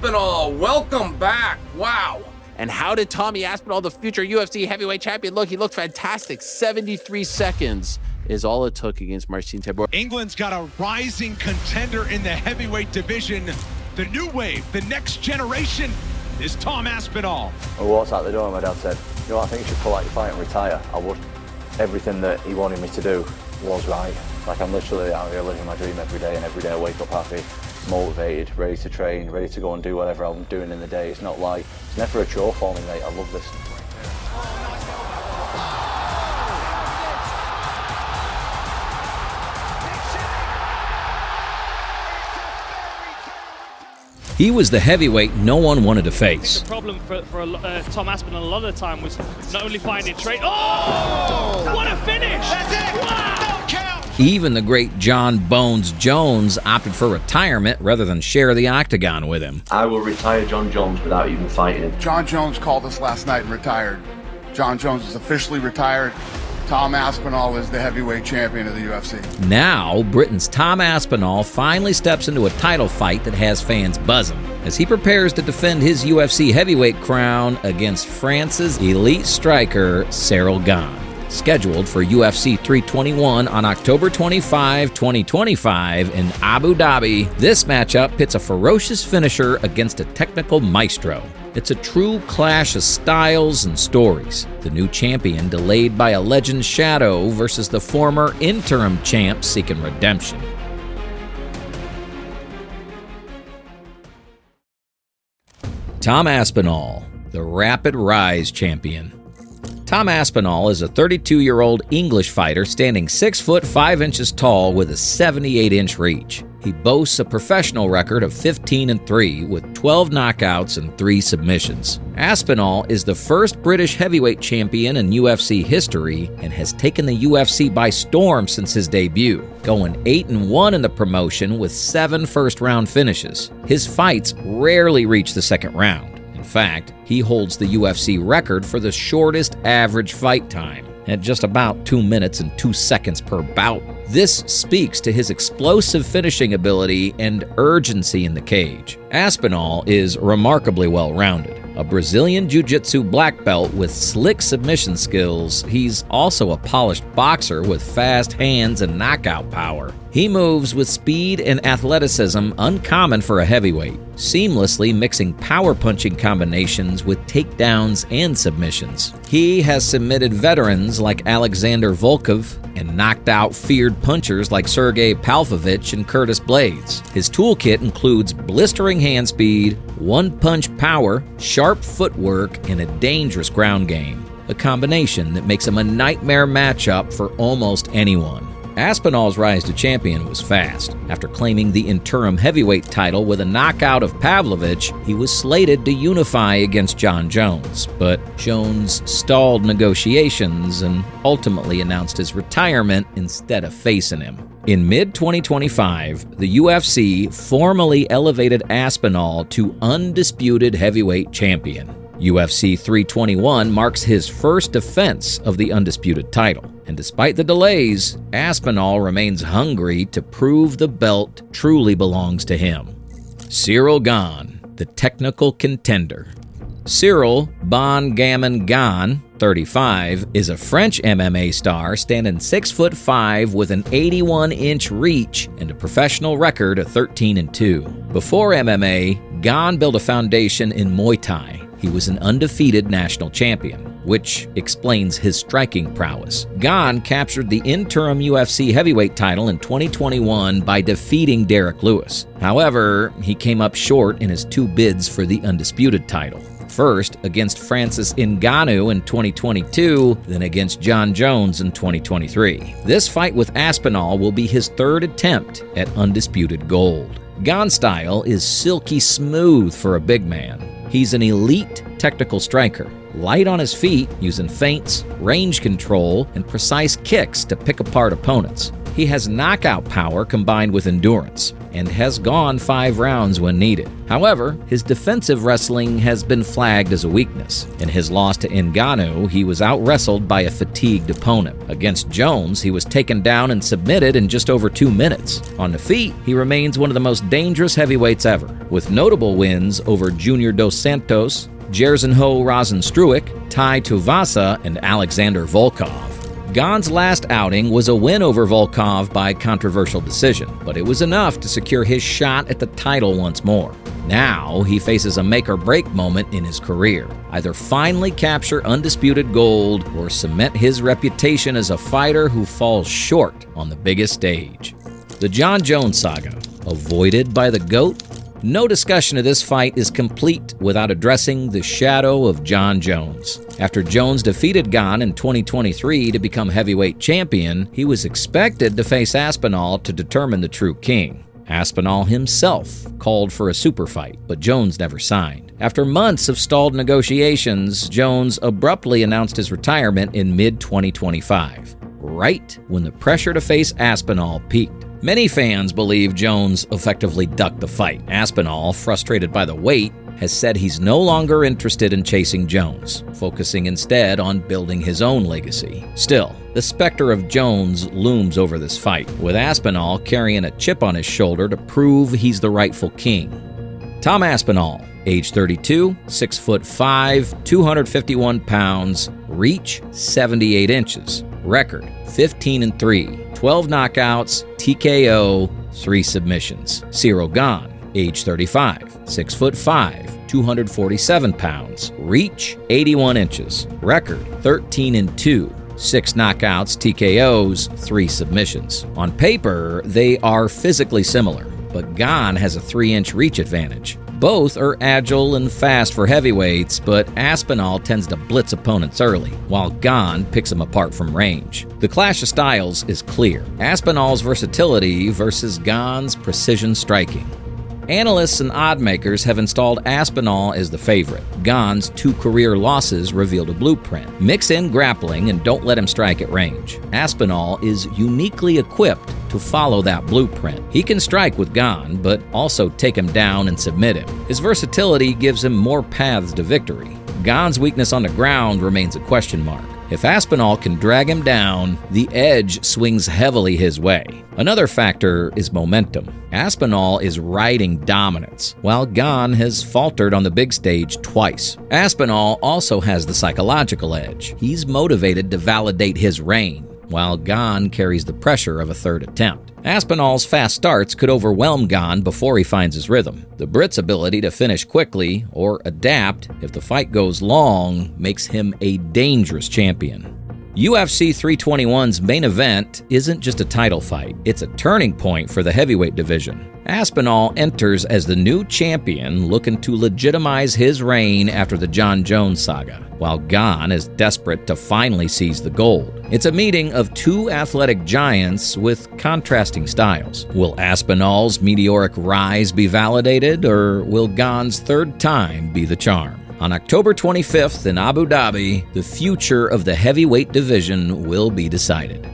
Aspinall, welcome back. Wow. And how did Tommy Aspinall, the future UFC heavyweight champion, look? He looked fantastic. 73 seconds is all it took against Marcin Tybura. England's got a rising contender in the heavyweight division. The new wave, the next generation is Tom Aspinall. I walked out the door and my dad said, you know what, I think you should pull out your fight and retire. I would. Everything that he wanted me to do was right. Like, I'm literally out here living my dream every day, and every day I wake up happy, motivated, ready to train, ready to go and do whatever I'm doing in the day. It's not like, it's never a chore for me, mate. I love this. He was the heavyweight no one wanted to face. The problem for Tom Aspinall a lot of the time was not only finding trade. Oh! What a finish! That's it! Wow! Count! Even the great Jon Jones opted for retirement rather than share the octagon with him. I will retire Jon Jones without even fighting him. Jon Jones called us last night and retired. Jon Jones is officially retired. Tom Aspinall is the heavyweight champion of the UFC. Now, Britain's Tom Aspinall finally steps into a title fight that has fans buzzing as he prepares to defend his UFC heavyweight crown against France's elite striker, Ciryl Gane. Scheduled for UFC 321 on October 25, 2025 in Abu Dhabi, this matchup pits a ferocious finisher against a technical maestro. It's a true clash of styles and stories. The new champion delayed by a legend's shadow versus the former interim champ seeking redemption. Tom Aspinall, the Rapid Rise champion. Tom Aspinall is a 32-year-old English fighter standing 6 foot 5 inches tall with a 78-inch reach. He boasts a professional record of 15-3 with 12 knockouts and 3 submissions. Aspinall is the first British heavyweight champion in UFC history and has taken the UFC by storm since his debut, going 8-1 in the promotion with 7 first-round finishes. His fights rarely reach the second round. In fact, he holds the UFC record for the shortest average fight time, at just about 2 minutes and 2 seconds per bout. This speaks to his explosive finishing ability and urgency in the cage. Aspinall is remarkably well-rounded. A Brazilian Jiu-Jitsu black belt with slick submission skills, he's also a polished boxer with fast hands and knockout power. He moves with speed and athleticism uncommon for a heavyweight, seamlessly mixing power punching combinations with takedowns and submissions. He has submitted veterans like Alexander Volkov and knocked out feared punchers like Sergey Pavlovich and Curtis Blades. His toolkit includes blistering hand speed, one-punch power, sharp footwork, and a dangerous ground game, a combination that makes him a nightmare matchup for almost anyone. Aspinall's rise to champion was fast. After claiming the interim heavyweight title with a knockout of Pavlovich, he was slated to unify against Jon Jones, but Jones stalled negotiations and ultimately announced his retirement instead of facing him. In mid-2025, the UFC formally elevated Aspinall to undisputed heavyweight champion. UFC 321 marks his first defense of the undisputed title. And despite the delays, Aspinall remains hungry to prove the belt truly belongs to him. Ciryl Gane, the technical contender. Ciryl Gamin Gane, 35, is a French MMA star standing 6'5" with an 81-inch reach and a professional record of 13-2. Before MMA, Gane built a foundation in Muay Thai. He was an undefeated national champion, which explains his striking prowess. Gane captured the interim UFC heavyweight title in 2021 by defeating Derek Lewis. However, he came up short in his 2 bids for the undisputed title. First against Francis Ngannou in 2022, then against Jon Jones in 2023. This fight with Aspinall will be his 3rd attempt at undisputed gold. Gane's style is silky smooth for a big man. He's an elite technical striker, light on his feet, using feints, range control, and precise kicks to pick apart opponents. He has knockout power combined with endurance. and has gone 5 rounds when needed. However, his defensive wrestling has been flagged as a weakness. In his loss to Ngannou, he was out-wrestled by a fatigued opponent. Against Jones, he was taken down and submitted in just over 2 minutes. On the feet, he remains one of the most dangerous heavyweights ever, with notable wins over Junior Dos Santos, Jerzinho Rozenstruik, Tai Tuivasa, and Alexander Volkov. Gane's last outing was a win over Volkov by controversial decision, but it was enough to secure his shot at the title once more. Now he faces a make-or-break moment in his career. Either finally capture undisputed gold or cement his reputation as a fighter who falls short on the biggest stage. The Jon Jones saga, avoided by the GOAT? No discussion of this fight is complete without addressing the shadow of Jon Jones. After Jones defeated Gane in 2023 to become heavyweight champion, he was expected to face Aspinall to determine the true king. Aspinall himself called for a super fight, but Jones never signed. After months of stalled negotiations, Jones abruptly announced his retirement in mid-2025, right when the pressure to face Aspinall peaked. Many fans believe Jones effectively ducked the fight. Aspinall, frustrated by the wait, has said he's no longer interested in chasing Jones, focusing instead on building his own legacy. Still, the specter of Jones looms over this fight, with Aspinall carrying a chip on his shoulder to prove he's the rightful king. Tom Aspinall, age 32, 6'5", 251 pounds, reach 78 inches, record 15-3, 12 knockouts, TKO, 3 submissions. Ciryl Gane, age 35, 6'5", 247 pounds, reach 81 inches, record 13-2, 6 knockouts, TKOs, 3 submissions. On paper, they are physically similar, but Gane has a 3-inch reach advantage. Both are agile and fast for heavyweights, but Aspinall tends to blitz opponents early, while Gane picks them apart from range. The clash of styles is clear. Aspinall's versatility versus Gane's precision striking. Analysts and oddmakers have installed Aspinall as the favorite. Gane's 2 career losses revealed a blueprint. Mix in grappling and don't let him strike at range. Aspinall is uniquely equipped to follow that blueprint. He can strike with Gane, but also take him down and submit him. His versatility gives him more paths to victory. Gane's weakness on the ground remains a question mark. If Aspinall can drag him down, the edge swings heavily his way. Another factor is momentum. Aspinall is riding dominance, while Gane has faltered on the big stage twice. Aspinall also has the psychological edge. He's motivated to validate his reign, while Gane carries the pressure of a third attempt. Aspinall's fast starts could overwhelm Gane before he finds his rhythm. The Brit's ability to finish quickly or adapt if the fight goes long makes him a dangerous champion. UFC 321's main event isn't just a title fight, it's a turning point for the heavyweight division. Aspinall enters as the new champion looking to legitimize his reign after the Jon Jones saga, while Gane is desperate to finally seize the gold. It's a meeting of 2 athletic giants with contrasting styles. Will Aspinall's meteoric rise be validated, or will Gane's third time be the charm? On October 25th in Abu Dhabi, the future of the heavyweight division will be decided.